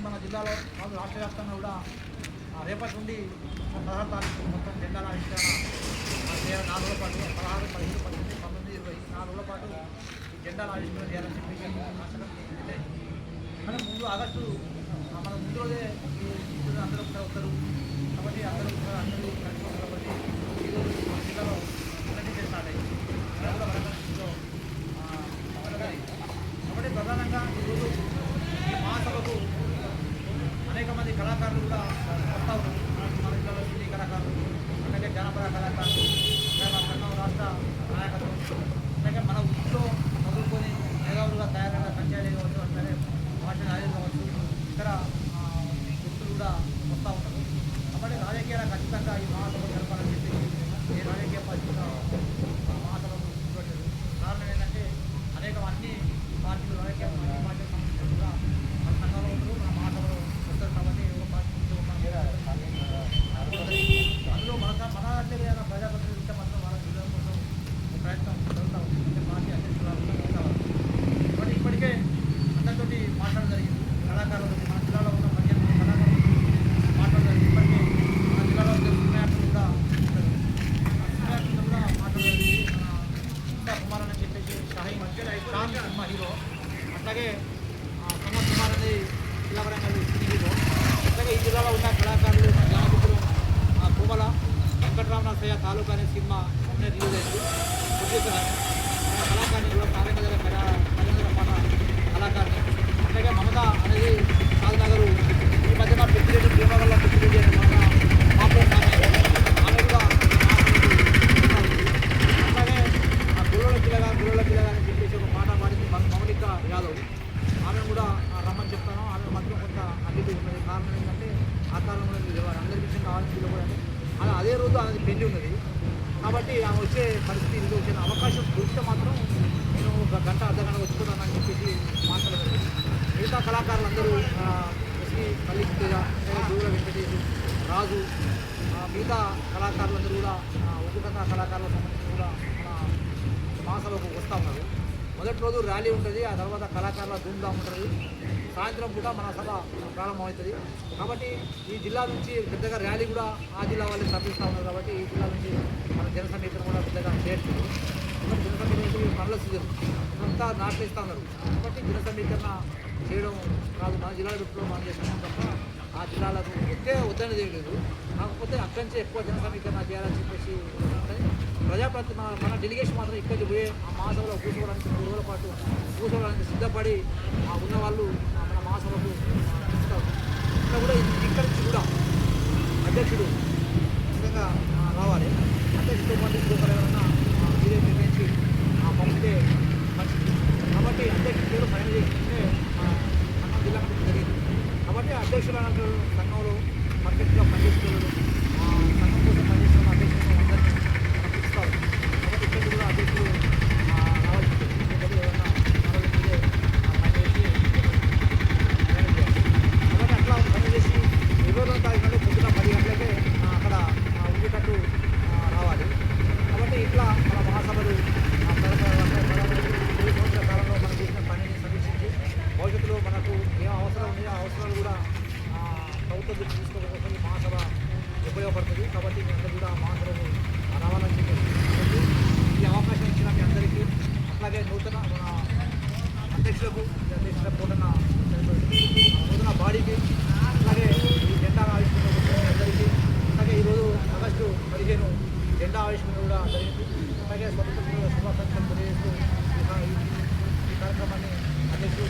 మన జిల్లాలో రాష్ట్ర వ్యాప్తంగా కూడా రేపటి నుండి 16 తారీఖు మొత్తం జెండాల ఆవిష్కరణ 4 రోజుల పాటు 16, 15, 18, 19, 20 4 రోజుల పాటు ఈ జెండాల ఆవిష్కరణ చేయాలని చెప్పి రాష్ట్ర కమిటీ మనం ముందు ఆగస్టు మన ముందు రోజే అందరూ వస్తారు కాబట్టి అందరూ కలిసి వస్తారు కాబట్టి ఈరోజు మన జిల్లాలో అన్నింటి స్టార్ట్ అయ్యింది కాబట్టి ప్రధానంగా ఈరోజు ఈ మహాసభకు అనేక మంది కళాకారులు కూడా వస్తూ ఉన్నారు. మన జిల్లాలో సినీ కళాకారులు, అలాగే జానపద కళాకారులు, అలాగే మన రాష్ట్ర నాయకత్వం, అలాగే మన ఊళ్ళో మొదలుకొని మేధావులుగా తయారైన పంచాయతీ కావచ్చు, అట్లనే భాష నాయకులు కావచ్చు, ఇతర వ్యక్తులు కూడా వస్తూ ఉంటారు. కాబట్టి రాజకీయాలు ఖచ్చితంగా ఈ మహాసభ జరపాలని చెప్పి ఏ రాజకీయ పార్టీగా మహాసభకు చూడలేదు. కారణం ఏంటంటే అనేక అన్ని పార్టీలు రాజకీయ పార్టీలకు సంబంధించిన కూడా మన సంఘంలో ఉంటారు, మన మహాసభలో వస్తారు. కాబట్టి ఒక పార్టీ అందులో మన అంటే ప్రజాప్రతినిధులు ఉంటే మాత్రం వాళ్ళ జిల్లా కోసం ప్రయత్నం జరుగుతూ ఉంటుంది. పార్టీ అధ్యక్షులు కాబట్టి ఇప్పటికే అందరితోటి మాట్లాడడం జరిగింది. కళాకారులు మన జిల్లాలో ఉన్న 15 కళాకారులు మాట్లాడడం జరిగింది. ఇప్పటికే మన జిల్లాలో సినిమాయాక్టర్లు కూడా ఉంటారు. సినిమాయాక్టర్లు కూడా మాట్లాడడం జరిగింది. మన కుమార్ అని చెప్పేసి షాన్ సినిమా హీరో, అట్లాగే సమర్ కుమార్ అనేది జిల్లా పరంగా సినీ హీరో, అట్లాగే ఈ జిల్లాలో ఉన్న కళాకారులు జానకులు కోమల వెంకటరామనాథయ్య తాలూకా అనే సినిమా మొన్నే రిలీజ్ అయింది. ప్రొడ్యూసర్ కళాకారిని కూడా కారంగల పాట కళాకారిని, అట్లాగే మమత అనేది సాధనగరు ఈ మధ్యన పెద్దిరెడ్డి ప్రేమ వల్ల పెద్దిరెడ్డి అనే మాట్లాడే ఆమె కూడా అట్లాగే గురువుల పిల్లగా అని చెప్పేసి ఒక పాట పాడింది మౌనిక యాదవ్. ఆమె కూడా రమ్మని చెప్తాను. ఆమె మాత్రం కొంత అడ్డు ఉన్నది. కారణం ఏంటంటే ఆ కాలంలో అందరి విషయం కావాల్సింది కూడా అది అదే రోజు అనేది పెళ్లి ఉన్నది. కాబట్టి ఆమె వచ్చే పరిస్థితి ఇది వచ్చిన అవకాశం దొరికితే మాత్రం నేను ఒక గంట అర్ధగంట వచ్చిపోతానని చెప్పేసి మాట్లాడలేదు. మిగతా కళాకారులందరూ శ్రీ మల్లిక దూర వెంకటేష్ రాజు మిగతా కళాకారులందరూ కూడా ఒక్కొక్క కళాకారులకు సంబంధించి కూడా మన మహాసభకు వస్తూ ఉన్నారు. మొదటి రోజు ర్యాలీ ఉంటుంది, ఆ తర్వాత కళాకారుల ధూమ్ధామ్ ఉంటుంది. సాయంత్రం కూడా మన సభ ప్రారంభమవుతుంది. కాబట్టి ఈ జిల్లా నుంచి పెద్దగా ర్యాలీ కూడా ఆ జిల్లా వాళ్ళే తరలిస్తూ ఉన్నారు. కాబట్టి ఈ జిల్లా నుంచి మన జన సమీకరణ కూడా పెద్దగా చేయట్లేదు. జన సమీకరణ మరల సీజన్ అంతా నాట్లేస్తూ ఉన్నారు. కాబట్టి జన సమీకరణ చేయడం కాదు, మన జిల్లాల దృష్టిలో మనం చేస్తున్నాం తప్ప ఆ జిల్లాలకు వద్దనేది ఏం లేదు. కాకపోతే అక్కడి నుంచి ఎక్కువ జన సమీకరణ చేయాలని చెప్పేసి ప్రజాప్రతినిధి మన డెలిగేషన్ మాత్రం ఇక్కడికి పోయి ఆ మహాసభలో కూర్చోవడానికి 3 రోజుల పాటు కూర్చోవడానికి సిద్ధపడి ఉన్న వాళ్ళు మన మహాసభకు ఇస్తారు. ఇక్కడ కూడా ఇక్కడి నుంచి కూడా అధ్యక్షుడు ఖచ్చితంగా రావాలి. అధ్యక్షుడితో పాటు ఇంకొకరు ఎవరైనా మీరే నిర్ణయించి పంపితే మంచిది. కాబట్టి అధ్యక్షుడు పేరు ఫైనల్ చేసుకుంటే సంఘం జిల్లా కమిటీ జరిగింది. కాబట్టి అధ్యక్షులు అన్నట్టు సంఘంలో పర్ఫెక్ట్గా పనిచేస్తున్నారు. సంఘం కోసం పనిచేస్తున్న అధ్యక్షులు అందరినీ ఇస్తారు. కాబట్టి ఇక్కడ కూడా అధ్యక్షులు రావాల్సి ఎవరైనా మీరే పనిచేసి కాబట్టి అట్లా పనిచేసి 22వ తారీఖు నాడు పొద్దున 10 గంటలకే అక్కడ ఉండేటట్టు రావాలి. కాబట్టి ఇట్లా మన మహాసభలు 10 సంవత్సరాల కాలంలో మనం చేసిన పనిని సమీక్షించి భవిష్యత్తులో మనకు ఏం అవసరం ఉన్నాయో ఆ అవసరాలు కూడా ప్రభుత్వం దృష్టి తీసుకోవడం ఈ మహాసభ ఉపయోగపడుతుంది. కాబట్టి మీ అందరూ కూడా మహాసభకు రావాలని చెప్పి ఈ అవకాశం ఇచ్చిన మీ అందరికీ, అట్లాగే నూతన మన అధ్యక్షులకు అధ్యక్షుల నూతన బాడీకి, అట్లాగే ఈ జెండా ఆవిష్కరణ అందరికీ, అలాగే ఈరోజు ఆగస్టు 15 జెండా ఆవిష్కరణ కూడా జరిగింది. అలాగే స్వతంత్ర శుభాకాంక్షలు తెలియజేస్తూ ఈ కార్యక్రమాన్ని అధ్యక్షులు